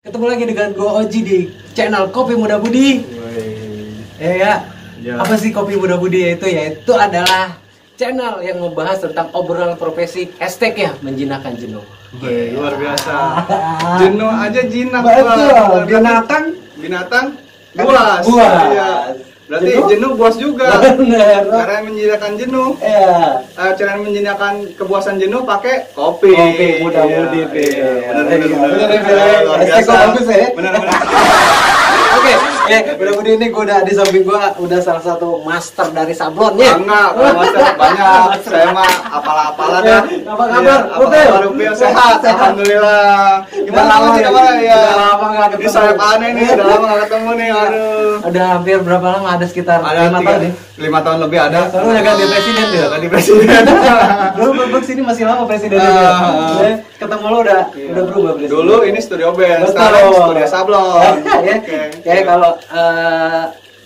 Ketemu lagi dengan gue Oji di channel Kopi Muda Budi. Ya. Apa sih Kopi Muda Budi itu? Yaitu adalah channel yang membahas tentang obrolan profesi #ya menjinakkan jenuh. Luar biasa. Jenuh aja jinak. Betul. Binatang buas. Iya. Berarti jenuh buas juga. Bener. Cara menjinakkan jenuh. Iya. Cara menjinakkan kepuasan jenuh pakai kopi. Kopi Muda Budi. Benar. Luar biasa. Bagus ya. Benar. Oke, Muda Budi ini gue udah di samping gue udah salah satu master dari sablonnya. Enggak, master banyak. Saya mah apalah dah. Apa kabar? Rupil sehat, alhamdulillah. Gimana lama sih ya? kabar ya? Udah lama nggak ketemu. Ini saya aneh nih, udah lama nggak ketemu nih. Aduh. Udah hampir berapa lama? Ada sekitar 5 tahun nih. 5 tahun lebih ada. Soalnya udah ganti presiden tuh. Ganti presiden. Dulu Bang sini masih lama presidennya. Ketemu lo udah berubah presiden. Dulu ini studio band, Betul. sekarang studio sablon. Kayak kalau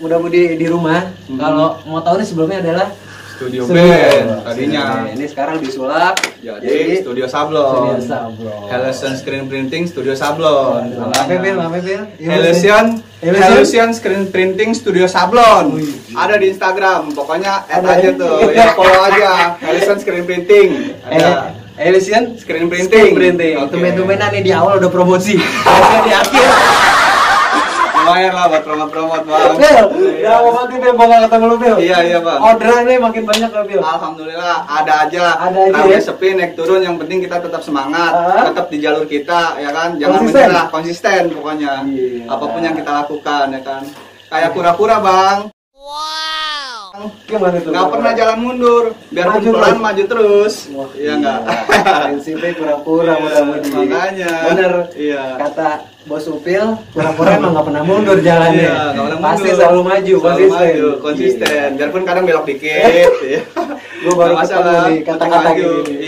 Muda Budi di rumah, kalau mau tahu nih sebelumnya adalah studio band tadinya. Ini sekarang disulap jadi studio sablon. Studio sablon. Hellusion Screen Printing Studio Sablon. Apa Bil? Hellusion Screen Printing Studio Sablon. Ada di Instagram, pokoknya add aja tuh. Ya follow aja. Hellusion Screen Printing. Ada. Hellusion Screen Printing. Tumben-tumbenan nih di awal udah promosi. Harusnya di akhir. Lumayan lah buat promote Bang. Bil, udah mau mati Bil, mau gak ketemu lu Bil? Iya Bang. Orderannya makin banyak lah Bil. Alhamdulillah ada aja. Ya? Sepi naik turun, yang penting kita tetap semangat, tetap di jalur kita ya kan. Jangan Konsisten. menyerah, konsisten pokoknya. Iya. Apapun yang kita lakukan ya kan. Kayak kura-kura Bang. Gimana tuh? Nggak pernah jalan mundur, biarpun Maju pelan terus. maju terus. Iya nggak? Prinsipnya pura-pura Muda Budi. Makanya. Bener. Iya. Kata Bos Upil, pura-pura emang nggak pernah mundur jalannya. Iya, nggak pernah Pasti mundur. selalu maju, Selalu maju, konsisten. Biarpun kadang belok dikit. Iya. Gue baru Nggak ketemu masalah. nih kata-kata Maju. gini.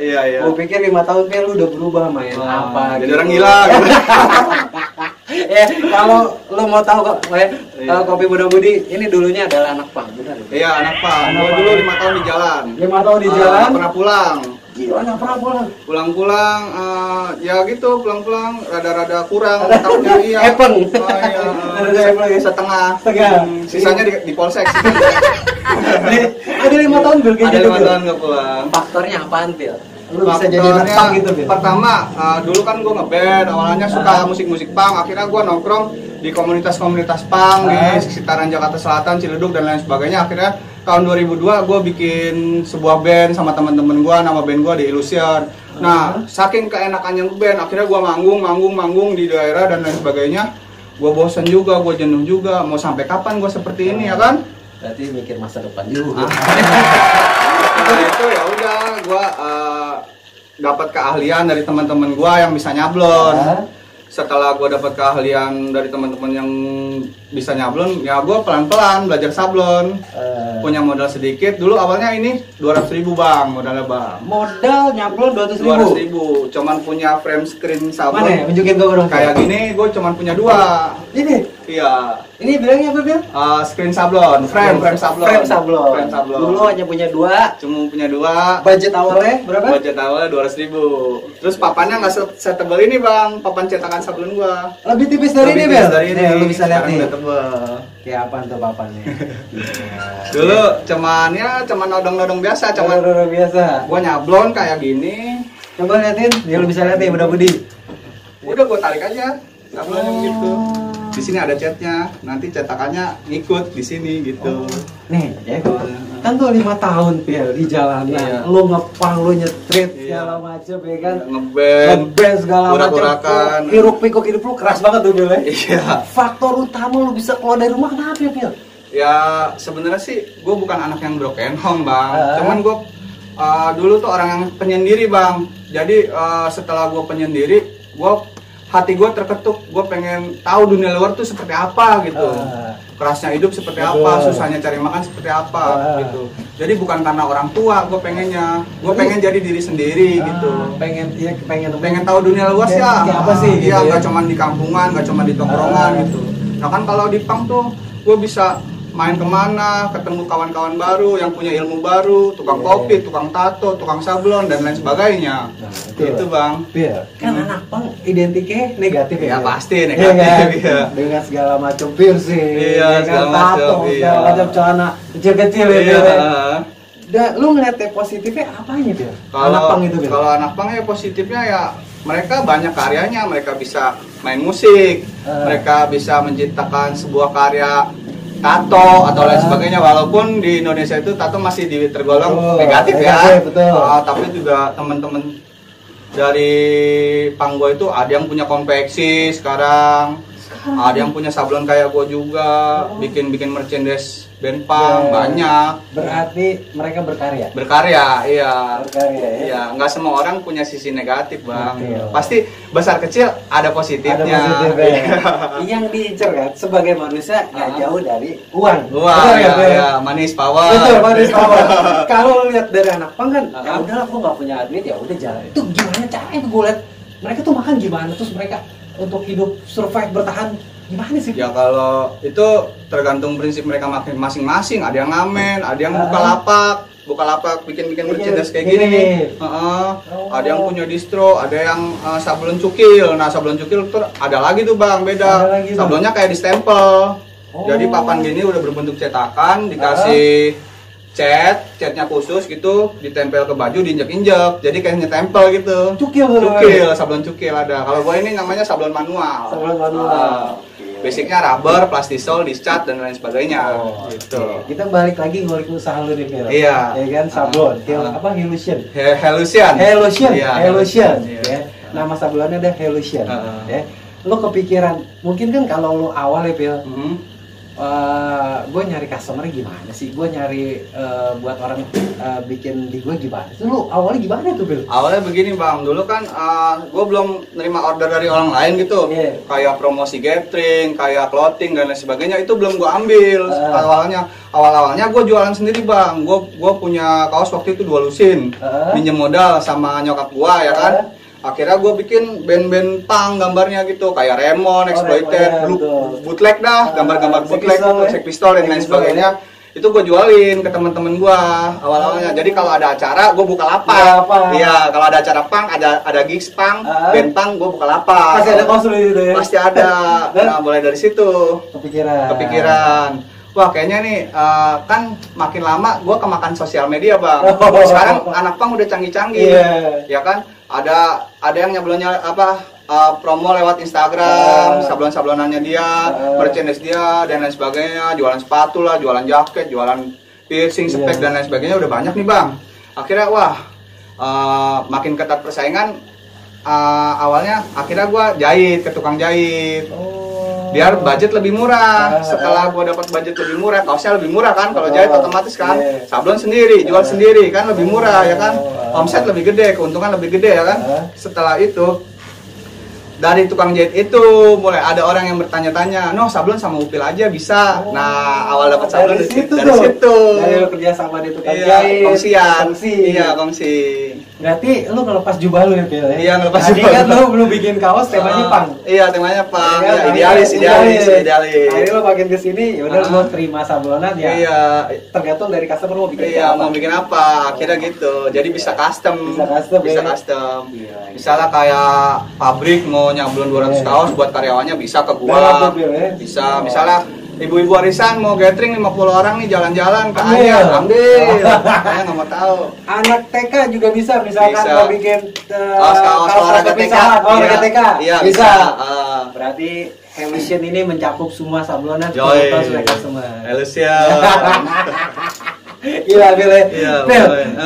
Iya. Gue pikir 5 tahun Pil lu udah berubah main apa? Jadi gitu. orang gila. Gitu. Kalau lo mau tahu kok, Kopi Muda Budi ini dulunya adalah anak pang, benar? Iya, anak Pak. Gue dulu 5 tahun di jalan. 5 tahun di jalan. Nggak pernah pulang. Gila, nggak pernah pulang. Pulang-pulang, ya gitu, pulang-pulang rada-rada kurang. Takutnya iya. Epen. Rada setengah. Sisanya di polsek. Ada 5 tahun Bil, kayak Ada gitu, 5 Bil. tahun nggak pulang. Faktornya apaan Pil? Lu bisa jadi anak Faktornya, pang gitu Bil? Pertama, dulu kan gue ngeband, awalnya suka musik-musik punk. Akhirnya gue nongkrong di komunitas-komunitas punk di sekitaran Jakarta Selatan, Ciledug dan lain sebagainya. Akhirnya tahun 2002 gue bikin sebuah band sama teman-teman gue, nama band gue The Illusion. Nah, saking keenakannya ngeband, akhirnya gue manggung di daerah dan lain sebagainya. Gue bosan juga, gue jenuh juga. Mau sampai kapan gue seperti ini ya kan? Berarti mikir masa depan juga. Nah itu ya udah, gue dapat keahlian dari teman-teman gue yang bisa nyablon. Setelah gue dapat keahlian dari teman-teman yang bisa nyablon, ya gue pelan-pelan belajar sablon. Punya modal sedikit. Dulu awalnya ini 200.000 Bang, modalnya Bang. Modal nyablon 200.000. 200.000, cuman punya frame screen sablon. Mana ya? Tunjukin gue dong. Kayak gini, gue cuman punya 2. Ini. Iya. Ini bilangnya apa Bil? Screen sablon, frame sablon. Frame sablon. Frame sablon. Dulu hanya punya 2. Cuma punya 2. Budget awalnya berapa? Budget awalnya 200.000. Terus papannya nggak setebal ini Bang, papan cetakan sablon gua. Lebih tipis dari Lebih ini tipis Bel. dari ini. Lu bisa lihat Sekarang nih. udah tebel. Kayak apa tuh papannya? Dulu cuman nodong-nodong biasa, cuman Orang biasa. gua nyablon kayak gini. Coba liatin, dia lu bisa lihat nih Muda Budi. Udah gua tarik aja. Sablonnya begitu. Di sini ada catnya, nanti cetakannya ngikut di sini gitu. Nih, ya kan tuh 5 tahun Pil di jalanan. Iya. Lu ngepang, lu nyetrit Iya. segala macem ya kan. Ngeband, Segala macam. urak-urakan. Hiruk pikuk hidup lu keras banget tuh Pil ya. Iya. Faktor utama lu bisa keluar dari rumah kenapa ya Pil? Ya sebenarnya sih gue bukan anak yang broken home Bang. Cuman gue dulu tuh orang yang penyendiri Bang. Jadi setelah gue penyendiri, hati gue terketuk. Gue pengen tahu dunia luar tuh seperti apa gitu. Kerasnya hidup seperti apa, susahnya cari makan seperti apa gitu. Jadi bukan karena orang tua gue pengennya. Gue pengen jadi diri sendiri gitu. Pengen tahu dunia luar sih ya. Kayak apa sih? Iya, gitu nggak ya? cuma di kampungan, nggak cuma di tongkrongan gitu. Nah kan kalau di punk tuh gue bisa main kemana, ketemu kawan-kawan baru yang punya ilmu baru, tukang kopi, tukang tato, tukang sablon dan lain sebagainya. Itu Bang. Iya. Kan anak pang identiknya negatif ya. Pasti negatif ya. Dengan segala macam piercing, segala tato, segala macam celana kecil-kecil lu ngeliatnya positifnya apanya Bil? Anak pang itu Bil? Kalau anak pang ya positifnya ya mereka banyak karyanya, mereka bisa main musik, mereka bisa menciptakan sebuah karya tato atau lain sebagainya, walaupun di Indonesia itu tato masih tergolong negatif ya. Tapi juga teman-teman dari Panggo itu ada yang punya konveksi sekarang, ada yang punya sablon kayak gue juga, bikin merchandise band punk banyak. Berarti mereka berkarya. Iya. Berkarya ya. Iya, nggak semua orang punya sisi negatif Bang. Pasti besar kecil ada positifnya. Yang diincar kan sebagai manusia nggak jauh dari uang. Ya, manis power. Betul, manis power. Kalau lihat dari anak pang kan, ya udahlah aku nggak punya duit ya udah jalan. Itu gimana caranya tuh gue lihat mereka tuh makan gimana, terus mereka untuk hidup survive bertahan gimana sih? Ya kalau itu tergantung prinsip mereka masing-masing. Ada yang ngamen, ada yang buka lapak bikin merchandise kayak gini nih. Ada yang punya distro, ada yang sablon cukil. Nah sablon cukil tuh ada lagi tuh Bang, beda. Sablonnya kayak di stempel. Jadi papan gini udah berbentuk cetakan, dikasih catnya khusus gitu, ditempel ke baju, diinjek-injek, jadi kayak nyetempel gitu. Cukil, sablon cukil ada. Kalau gue ini namanya sablon manual. Basicnya rubber, plastisol, discat dan lain sebagainya. Gitu. Kita balik lagi ngulik usaha lu nih Phil. Iya. Ya kan sablon, apa Helusion. Helusion. Ya. Nama sablonnya ada Helusion. Ya. Lu kepikiran, mungkin kan kalau lu awal ya Phil. Gue nyari customer gimana sih? Gue nyari buat orang bikin di gue gimana? Itu lu awalnya gimana tuh Bil? Awalnya begini Bang, dulu kan gue belum nerima order dari orang lain gitu. Kayak promosi gathering, kayak clothing dan lain sebagainya itu belum gue ambil. Awal-awalnya gue jualan sendiri Bang. Gue punya kaos waktu itu 2 lusin, minjem modal sama nyokap gue ya kan. Akhirnya gue bikin band-band punk gambarnya gitu, kayak Remon, Exploited, bootleg dah, gambar-gambar bootleg, Sex Pistols dan lain sebagainya. Itu gue jualin ke teman-teman gue awal-awalnya. Jadi kalau ada acara, gue buka lapak. Iya, kalau ada acara punk, ada gigs punk, band punk, gue buka lapak. Pasti ada konsul gitu ya? Pasti ada. Nah, mulai dari situ. Kepikiran. Wah kayaknya nih kan makin lama gue kemakan sosial media Bang. Sekarang anak punk udah canggih-canggih, ya kan? Ada yang nyablonnya promo lewat Instagram, sablon-sablonannya dia, merchandise dia dan lain sebagainya, jualan sepatu lah, jualan jaket, jualan piercing, spek dan lain sebagainya udah banyak nih Bang. Akhirnya makin ketat persaingan. Awalnya akhirnya gue jahit ke tukang jahit. Biar budget lebih murah. Setelah gue dapat budget lebih murah, kaosnya lebih murah kan, kalau jahit otomatis kan, sablon sendiri, jual sendiri kan lebih murah ya kan, omset lebih gede, keuntungan lebih gede ya kan. Setelah itu dari tukang jahit itu mulai ada orang yang bertanya-tanya, "No, sablon sama upil aja bisa." Nah, awal dapat sablon dari situ. Dari lu kerja sama di tukang jahit. Kongsi. Berarti lu ngelepas jubah lu ya, Phil ya? Iya, ngelepas jubah. Tadi kan lu bikin kaos temanya punk. Iya, temanya punk. Ya, idealis. Akhirnya lu makin kesini, ya udah lu terima sablonan ya. Iya. Tergantung dari customer mau bikin apa. Mau bikin apa, akhirnya gitu. Jadi bisa custom. Misalnya kayak pabrik mau nyablon 200 kaos buat karyawannya bisa ke gua. Bisa, misalnya ibu-ibu arisan mau gathering 50 orang nih jalan-jalan ke Anyar, ambil. Saya nggak mau tahu. Anak TK juga bisa, misalkan mau bikin kaos olahraga TK. Iya, bisa. Berarti Helusion ini mencakup semua sablonan untuk customer. Helusion. Gila Phil,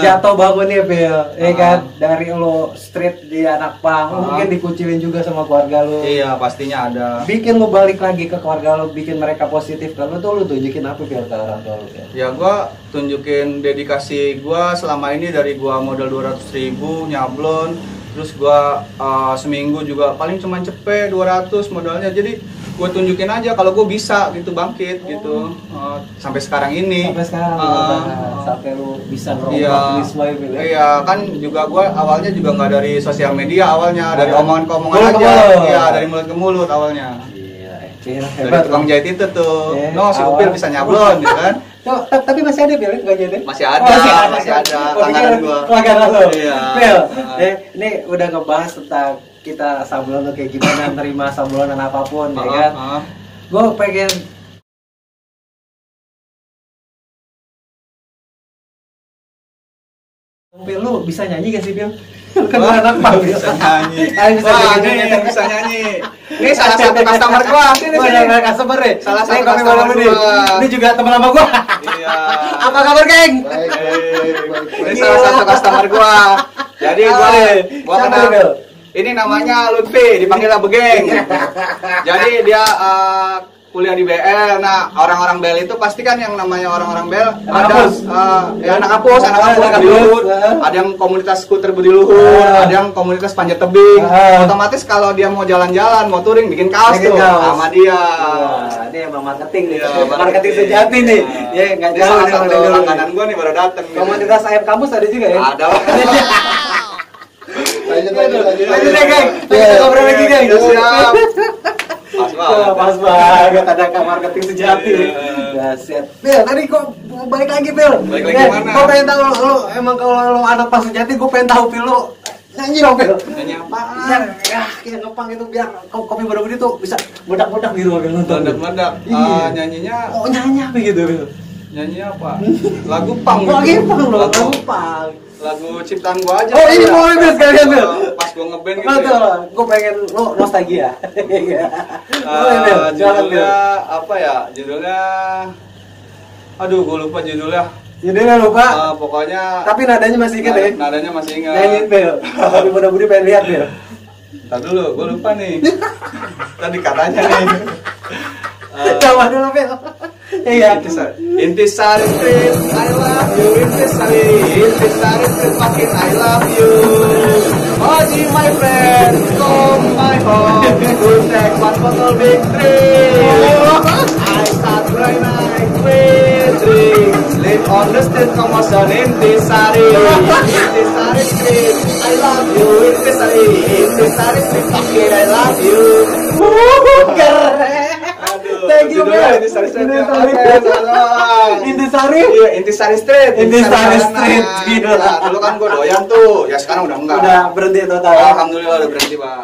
jatuh bangunnya Phil, ya kan, dari lo street di anak pang, mungkin dikucilin juga sama keluarga lo. Iya pastinya ada. Bikin lo balik lagi ke keluarga lo, bikin mereka positif, kalau tuh lo tunjukin apa Phil ke orang tua lo? Ya gua tunjukin dedikasi gua selama ini, dari gua modal 200.000 nyablon, terus gua seminggu juga paling cuma cepet 200 modalnya, jadi gue tunjukin aja kalau gue bisa gitu bangkit gitu sampai sekarang ini. Sampai lu bisa ngerombak semua itu ya. Iya kan, juga gue awalnya juga nggak dari sosial media, awalnya dari omongan ke omongan aja. Iya, dari mulut ke mulut awalnya. Iya, Iya, Dari tukang jahit itu tuh. No, si Upil bisa nyablon ya kan. Tuh, tapi masih ada Bil, nggak jadi? Masih ada. Langganan gua. Langganan lo. Iya. Bil, ini udah ngebahas tentang kita sablon tuh kayak gimana nerima sablonan apapun, ya kan? Gue pengen Bil, lu bisa nyanyi gak sih Bil? Lu kan anak pang Bil. Bisa nyanyi. Bisa nyanyi. Yang bisa nyanyi. Ini salah satu customer gua. Sini. Customer deh. Salah satu customer gua. Ini juga teman lama gua. Iya. Apa kabar, geng? Baik. Ini salah satu customer gua. Jadi gua kenal. Ini namanya Lutfi, dipanggil Abegeng. Jadi dia kuliah di BL. Nah, orang-orang BL itu pasti kan yang namanya orang-orang BL ada anak apus Budi Luhur, ada yang komunitas skuter Budi Luhur, ada yang komunitas panjat tebing. Otomatis kalau dia mau jalan-jalan, mau touring, bikin kaos tuh sama dia. Dia emang marketing nih. Marketing sejati nih. Ya enggak jauh dari langganan gua nih baru dateng. Komunitas ayam kampus ada juga ya? Ada. Lanjut ya, geng. Kita ngobrol lagi, geng. Siap. Pas banget ada marketing sejati. Dasyat. Bil, tadi kok balik lagi, Bil. Balik lagi mana? Gua pengen tahu lu emang kalau lu anak pas sejati, gua pengen tahu Bil lu nyanyi dong, Bil. Nyanyi apa? Ya, kayak ngepang itu biar kopi Muda-Budi tuh bisa meledak-meledak gitu Bil nonton. Meledak. Nyanyinya nyanyi apa gitu, Bil? Nyanyi apa? Lagu pang. Lagu pang. Lagu ciptaan gua aja. Oh, ini boleh Bil sekalian, Bil. Pas gua ngeband gitu. Betul. Gua pengen lu nostalgia. Judulnya apa ya? Judulnya aduh, gua lupa judulnya. Judulnya lupa. Pokoknya tapi nadanya masih ingat ya? Nadanya masih ingat. Nyanyiin, Bil. Tapi Muda-Budi pengen lihat, Bil. Entar dulu, gua lupa nih. Tadi katanya nih. Coba dulu, Bil. Iya. Intisari Street, I love you. Intisari Street, makin I love you. Oji my friend, come my home. We'll take one bottle big drink. I start right night with drink. Sleep on the street, come on son. Intisari Street, I love you. Intisari Street, makin I love you. Keren. Thank you, Bil. Intisari Street. Intisari? Iya, Intisari Street. Intisari Street. Nah, dulu kan gue doyan tuh. Ya sekarang udah enggak. Udah berhenti total. Alhamdulillah udah berhenti, Bang.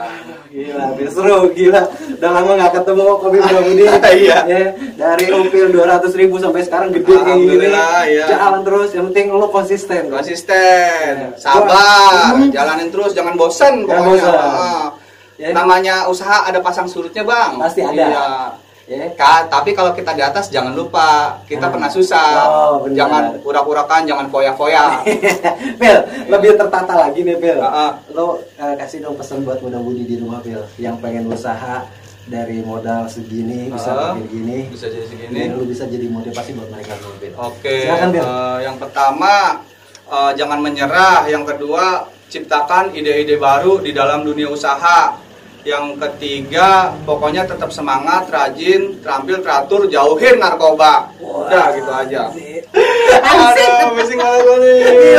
Gila, Bil, seru, gila. Udah lama nggak ketemu kopi Muda-Budi. Iya. Ya, dari Upil 200.000 sampai sekarang gede kayak gini. Iya. Jalan terus, yang penting lu konsisten. Sabar, jalanin terus, jangan bosan pokoknya. Ya. Namanya usaha ada pasang surutnya, Bang. Pasti ada. Iya. Ya. Tapi kalau kita di atas jangan lupa kita pernah susah. Jangan urak-urakan, jangan foya-foya. Bil, lebih tertata lagi nih, Bil. Lo kasih dong pesan buat Muda-Budi di rumah, Bil, yang pengen usaha dari modal segini bisa begini, bisa jadi segini. Lu bisa jadi motivasi buat mereka, Bil. Oke. Silakan, Bil. Yang pertama, jangan menyerah. Yang kedua, ciptakan ide-ide baru di dalam dunia usaha. Yang ketiga, pokoknya tetap semangat, rajin, terampil, teratur, jauhin narkoba. Udah gitu aja. Aduh, bising banget gue nih.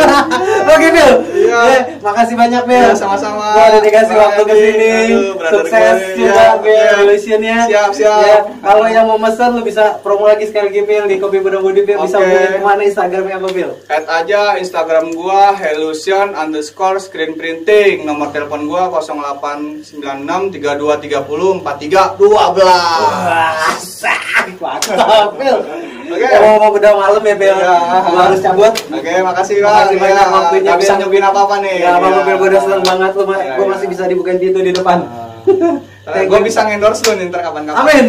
Oke, Bil. Iya. Makasih banyak, Bil. Ya, sama-sama. Gua udah dikasih waktu kesini. Sukses juga, Bil. Solutionnya. Siap. Ya, kalau yang mau pesan, lu bisa promo lagi sekali lagi, Bil, di Kopi Muda-Budi, Bil. Bisa hubungin kemana Instagramnya apa, Bil? Add aja Instagram gua helusion_screen printing. Nomor telepon gua 0896 3230 4312. Mantap, Bil. Oke. Mau udah malam ya, Bil. Gua harus cabut. Oke, makasih Bang. Makasih banyak waktunya. Gak bisa nyobain apa-apa nih. Ya, Bang, Bil, gua udah seneng banget lu, gua masih bisa dibukain pintu di depan. Gue bisa ngendorse lu nih ntar kapan-kapan. Amin.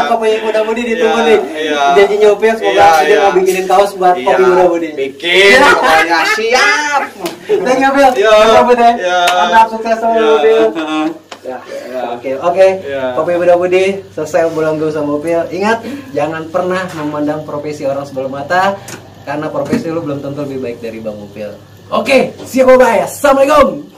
Kopi Muda-Budi ditunggu nih. Janjinya Upil, semoga dia mau bikinin kaos buat Kopi Muda-Budi. Bikin, pokoknya siap. Thank you, Bil. Cabut ya. Mantap, sukses sama Bil. Oke. Kopi Muda-Budi selesai obrolan gue sama Upil. Ingat, jangan pernah memandang profesi orang sebelah mata, karena profesi lu belum tentu lebih baik dari Bang Upil. Oke, see you, bye. Assalamualaikum.